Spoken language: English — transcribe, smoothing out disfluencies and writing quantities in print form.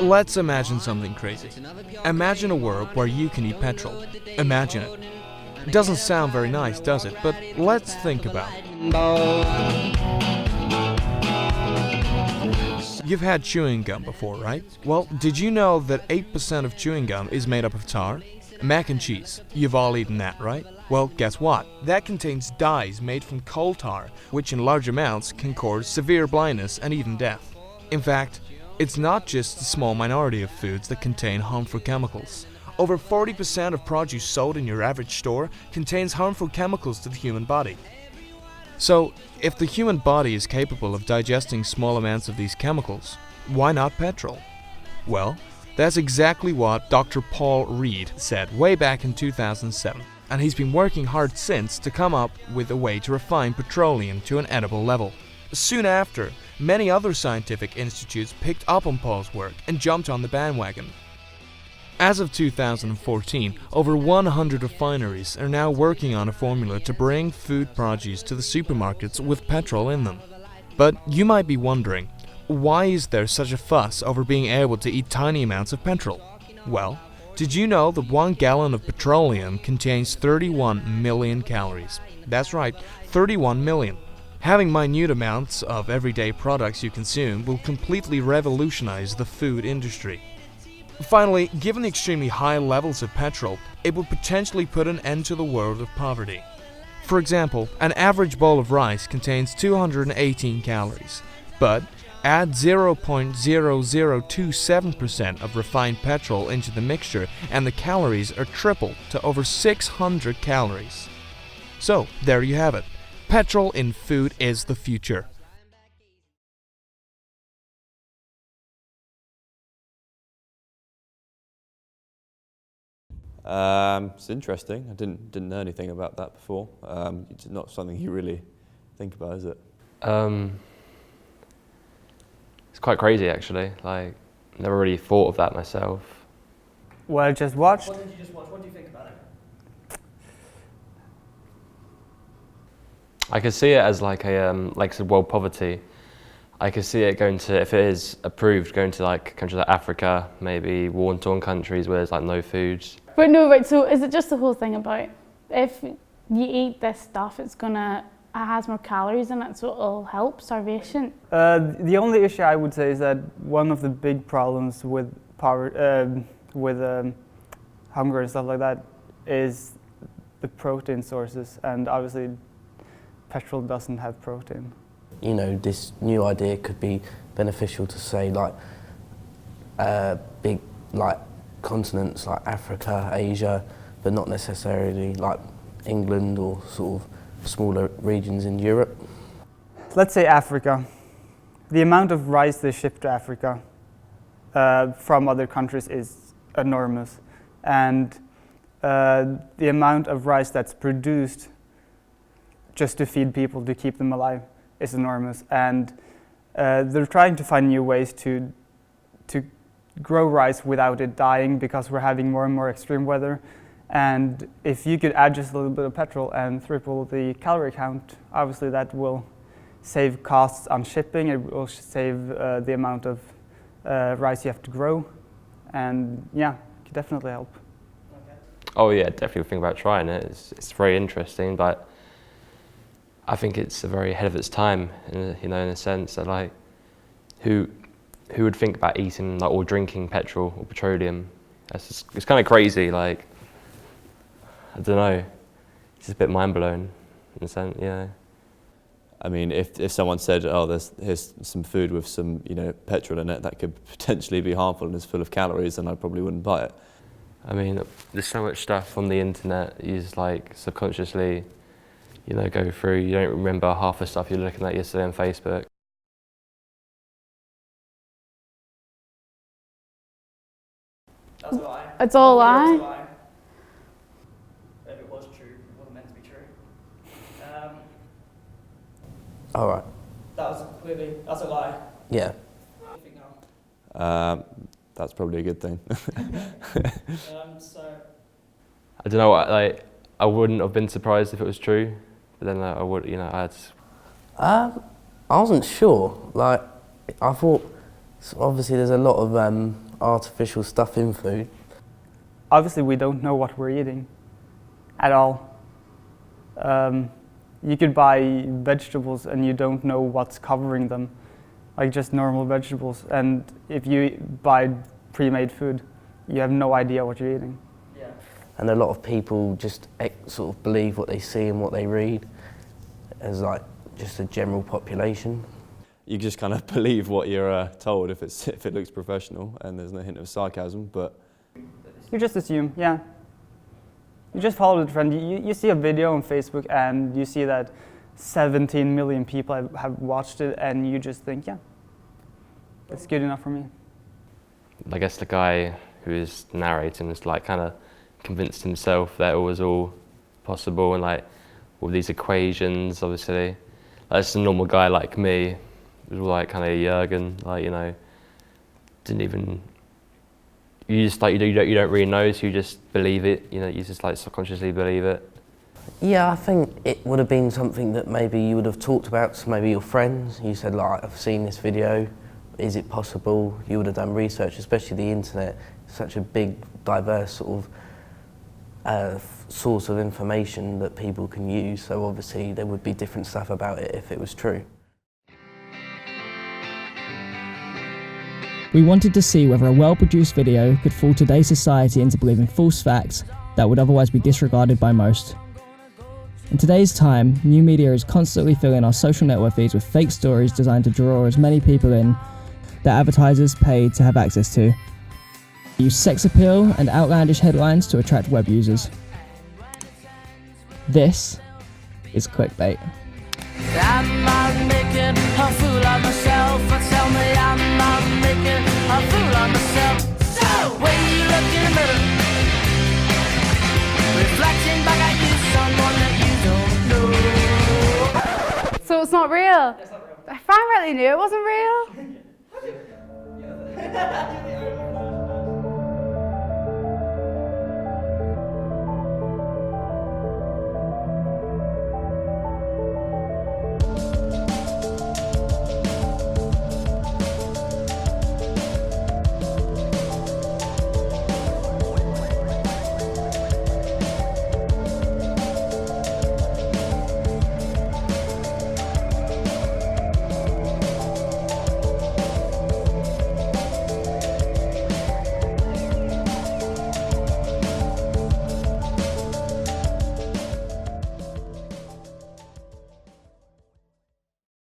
Let's imagine something crazy. Imagine a world where you can eat petrol. Imagine it. It doesn't sound very nice, does it? But let's think about it. You've had chewing gum before, right? Well, did you know that 8% of chewing gum is made up of tar? Mac and cheese. You've all eaten that, right? Well, guess what? That contains dyes made from coal tar, which in large amounts can cause severe blindness and even death. In fact, it's not just a small minority of foods that contain harmful chemicals. Over 40% of produce sold in your average store contains harmful chemicals to the human body. So, if the human body is capable of digesting small amounts of these chemicals, why not petrol? Well, that's exactly what Dr. Paul Reed said way back in 2007, and he's been working hard since to come up with a way to refine petroleum to an edible level. Soon after, many other scientific institutes picked up on Paul's work and jumped on the bandwagon. As of 2014, over 100 refineries are now working on a formula to bring food produce to the supermarkets with petrol in them. But you might be wondering, why is there such a fuss over being able to eat tiny amounts of petrol? Well, did you know that 1 gallon of petroleum contains 31 million calories? That's right, 31 million. Having minute amounts of everyday products you consume will completely revolutionize the food industry. Finally, given the extremely high levels of petrol, it would potentially put an end to the world of poverty. For example, an average bowl of rice contains 218 calories, but add 0.0027% of refined petrol into the mixture and the calories are tripled to over 600 calories. So, there you have it. Petrol in food is the future. It's interesting. I didn't know anything about that before. It's not something you really think about, is it? It's quite crazy, actually. Like, never really thought of that myself. Well, I just watched. What did you just watch? What do you think about it? I could see it as like a, like I said, world poverty. I could see it going to, if it is approved, going to like countries like Africa, maybe war-torn countries where there's like no food. But no, right, so is it just the whole thing about if you eat this stuff, it has more calories in it, so it'll help starvation? The only issue I would say is that one of the big problems with hunger and stuff like that is the protein sources, and obviously petrol doesn't have protein. You know, this new idea could be beneficial to, say, like big like continents like Africa, Asia, but not necessarily like England or sort of smaller regions in Europe. Let's say Africa. The amount of rice they ship to Africa from other countries is enormous, and the amount of rice that's produced just to feed people, to keep them alive, is enormous. And they're trying to find new ways to grow rice without it dying, because we're having more and more extreme weather. And if you could add just a little bit of petrol and triple the calorie count, obviously that will save costs on shipping. It will save the amount of rice you have to grow, and yeah, it could definitely help. Oh yeah, definitely think about trying it. It's very interesting, but I think it's very ahead of its time, in a sense that, like, who would think about eating like or drinking petrol or petroleum? It's kind of crazy. Like, I don't know. It's just a bit mind blowing in a sense. Yeah. I mean, if someone said, "Oh, here's some food with some petrol in it that could potentially be harmful and is full of calories," then I probably wouldn't buy it. I mean, there's so much stuff on the internet you just like subconsciously, go through. You don't remember half the stuff you're looking at yesterday on Facebook. That's a lie. It's all a lie. It's a lie. If it was true, it wasn't meant to be true. All right. That's a lie. Yeah. What do you think now? That's probably a good thing. So I don't know. I wouldn't have been surprised if it was true, but then I would. I I wasn't sure. Like, I thought, obviously there's a lot of artificial stuff in food. Obviously, we don't know what we're eating at all. You could buy vegetables and you don't know what's covering them, like just normal vegetables. And if you buy pre-made food, you have no idea what you're eating. Yeah. And a lot of people just sort of believe what they see and what they read as like just a general population. You just kind of believe what you're told if it looks professional and there's no hint of sarcasm, but... You just assume, yeah. You just follow the trend. You see a video on Facebook and you see that 17 million people have watched it, and you just think, yeah, it's good enough for me. I guess the guy who is narrating is like kind of convinced himself that it was all possible, and like all these equations, obviously. Like, just a normal guy like me, it was all like kind of Jurgen, like, you know, didn't even. You just like you don't really know, so you just believe it. You know, you just like subconsciously believe it. Yeah, I think it would have been something that maybe you would have talked about to maybe your friends. You said, like, I've seen this video, is it possible? You would have done research, especially the internet. It's such a big, diverse sort of source of information that people can use. So obviously there would be different stuff about it if it was true. We wanted to see whether a well-produced video could fool today's society into believing false facts that would otherwise be disregarded by most. In today's time, new media is constantly filling our social network feeds with fake stories designed to draw as many people in that advertisers pay to have access to. They use sex appeal and outlandish headlines to attract web users. This is ClickBait. I'm not making a fool of myself. Tell me I'm not making a fool of myself. So when you look in the mirror, reflecting back at you, someone that you don't know. So it's not real? It's not real. I really knew it wasn't real.